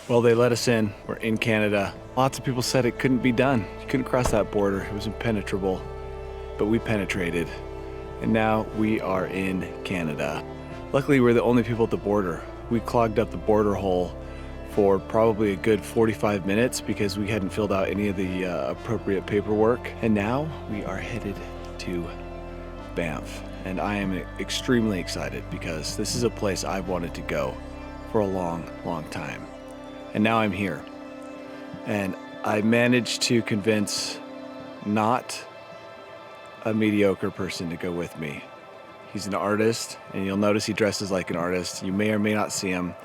Well, they let us in. We're in Canada. Lots of people said it couldn't be done. You couldn't cross that border. It was impenetrable. But we penetrated. And now we are in Canada. Luckily, we're the only people at the border. We clogged up the border hole for probably a good 45 minutes because we hadn't filled out any of the appropriate paperwork. And now we are headed to Banff. And I am extremely excited because this is a place I've wanted to go for a long, long time. And now I'm here. And I managed to convince not a mediocre person to go with me. He's an artist, and you'll notice he dresses like an artist. You may or may not see him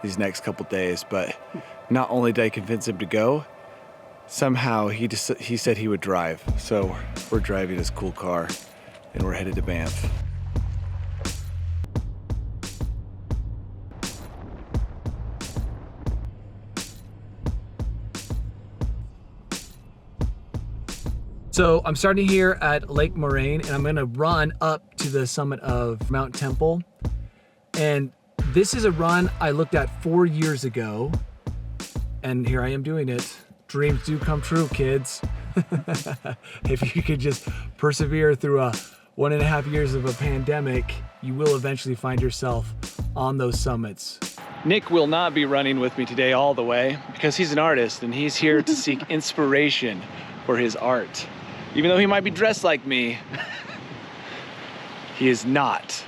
these next couple days, but not only did I convince him to go, somehow he said he would drive. So we're driving his cool car, and we're headed to Banff. So I'm starting here at Lake Moraine, and I'm gonna run up to the summit of Mount Temple. And this is a run I looked at 4 years ago, and here I am doing it. Dreams do come true, kids. If you could just persevere through 1.5 years of a pandemic, you will eventually find yourself on those summits. Nick will not be running with me today all the way because he's an artist and he's here to seek inspiration for his art. Even though he might be dressed like me, he is not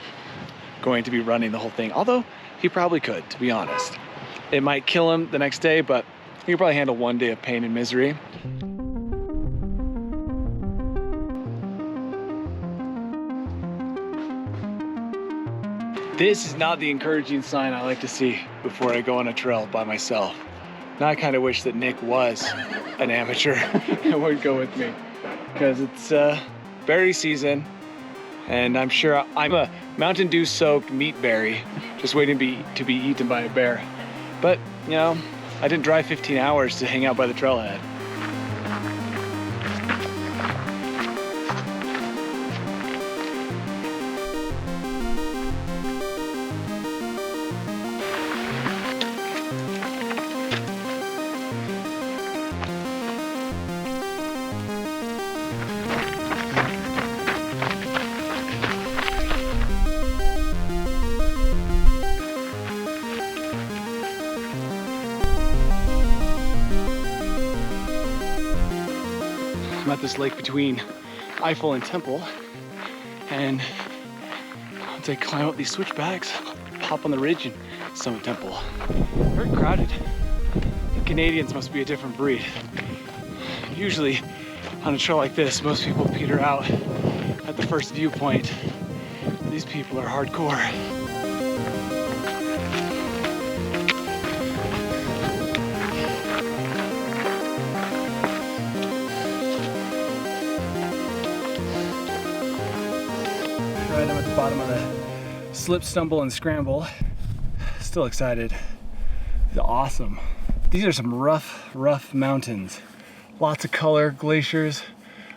going to be running the whole thing. Although he probably could, to be honest. It might kill him the next day, but he could probably handle one day of pain and misery. This is not the encouraging sign I like to see before I go on a trail by myself. Now I kind of wish that Nick was an amateur and would go with me, because it's berry season, and I'm sure I'm a Mountain Dew soaked meat berry just waiting to be eaten by a bear. But, you know, I didn't drive 15 hours to hang out by the trailhead. I'm at this lake between Eiffel and Temple, and once I climb up these switchbacks, hop on the ridge and summit Temple. Very crowded. The Canadians must be a different breed. Usually on a trail like this, most people peter out at the first viewpoint. These people are hardcore. Right, I'm at the bottom of the slip, stumble, and scramble. Still excited. It's awesome. These are some rough mountains. Lots of color, glaciers.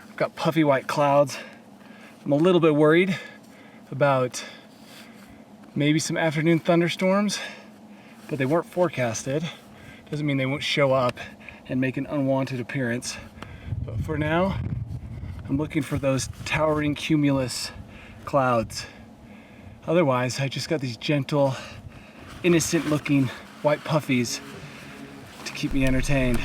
I've got puffy white clouds. I'm a little bit worried about maybe some afternoon thunderstorms, but they weren't forecasted. Doesn't mean they won't show up and make an unwanted appearance. But for now, I'm looking for those towering cumulus clouds. Otherwise, I just got these gentle, innocent looking white puffies to keep me entertained.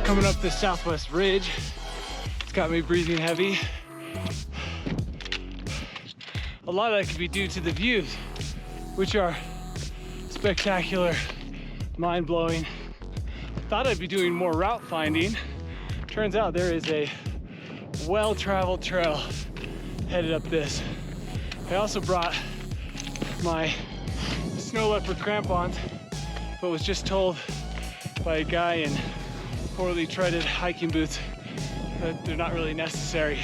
Coming up this southwest ridge, it's got me breathing heavy. A lot of that could be due to the views, which are spectacular, mind-blowing. Thought I'd be doing more route finding. Turns out there is a well-traveled trail headed up this. I also brought my snow leopard crampons, but was just told by a guy in poorly treaded hiking boots that they're not really necessary.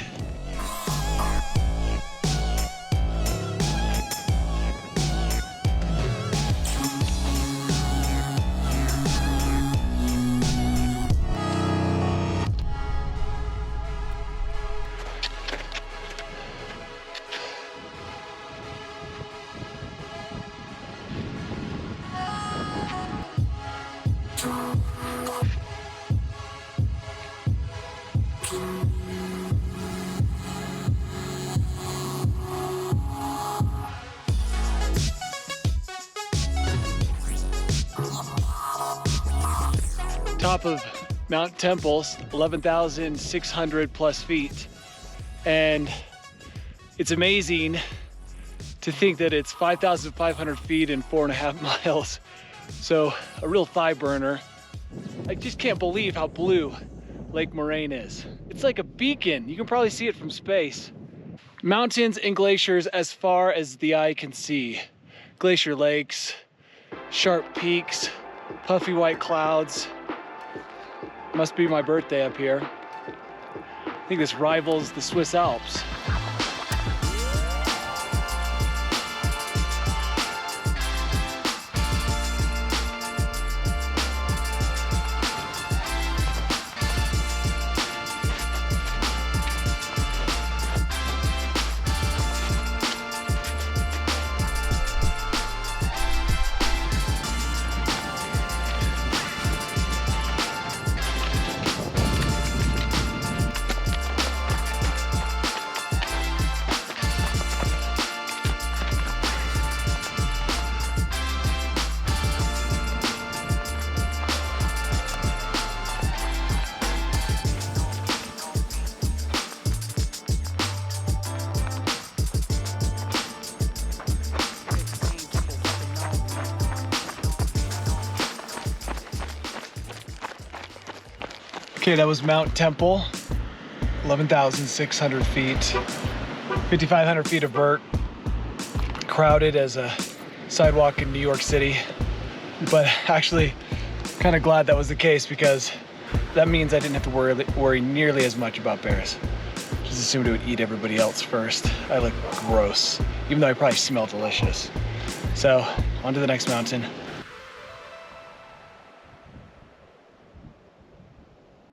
Top of Mount Temple, 11,600 plus feet. And it's amazing to think that it's 5,500 feet and 4.5 miles. So a real thigh burner. I just can't believe how blue Lake Moraine is. It's like a beacon. You can probably see it from space. Mountains and glaciers as far as the eye can see. Glacier lakes, sharp peaks, puffy white clouds. Must be my birthday up here. I think this rivals the Swiss Alps. Okay, that was Mount Temple, 11,600 feet, 5,500 feet of vert, crowded as a sidewalk in New York City. But actually, kind of glad that was the case because that means I didn't have to worry nearly as much about bears. Just assumed it would eat everybody else first. I look gross, even though I probably smell delicious. So, on to the next mountain.